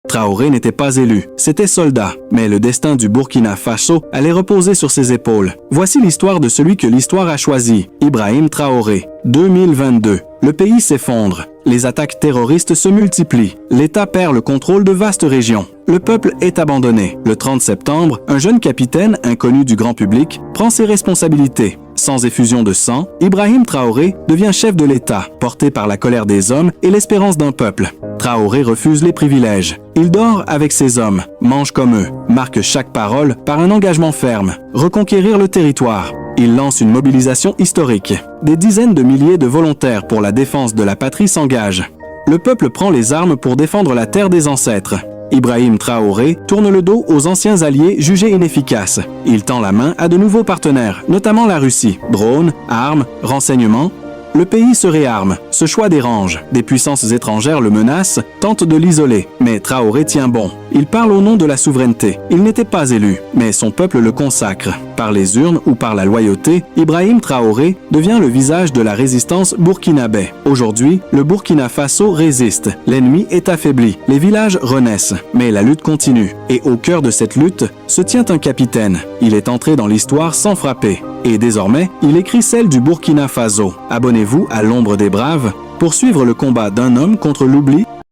Traoré n'était pas élu, c'était soldat, mais le destin du Burkina Faso allait reposer sur ses épaules. Voici l'histoire de celui que l'histoire a choisi, Ibrahim Traoré. 2022. Le pays s'effondre. Les attaques terroristes se multiplient. L'État perd le contrôle de vastes régions. Le peuple est abandonné. Le 30 septembre, un jeune capitaine, inconnu du grand public, prend ses responsabilités. Sans effusion de sang, Ibrahim Traoré devient chef de l'État, porté par la colère des hommes et l'espérance d'un peuple. Traoré refuse les privilèges. Il dort avec ses hommes, mange comme eux, marque chaque parole par un engagement ferme, reconquérir le territoire. Il lance une mobilisation historique. Des dizaines de milliers de volontaires pour la défense de la patrie s'engagent. Le peuple prend les armes pour défendre la terre des ancêtres. Ibrahim Traoré tourne le dos aux anciens alliés jugés inefficaces. Il tend la main à de nouveaux partenaires, notamment la Russie. Drones, armes, renseignements. Le pays se réarme. Ce choix dérange. Des puissances étrangères le menacent, tentent de l'isoler. Mais Traoré tient bon. Il parle au nom de la souveraineté. Il n'était pas élu, mais son peuple le consacre. Par les urnes ou par la loyauté, Ibrahim Traoré devient le visage de la résistance burkinabé. Aujourd'hui, le Burkina Faso résiste. L'ennemi est affaibli. Les villages renaissent. Mais la lutte continue. Et au cœur de cette lutte se tient un capitaine. Il est entré dans l'histoire sans frapper. Et désormais, il écrit celle du Burkina Faso. Abonnez-vous à l'Ombre des Braves pour suivre le combat d'un homme contre l'oubli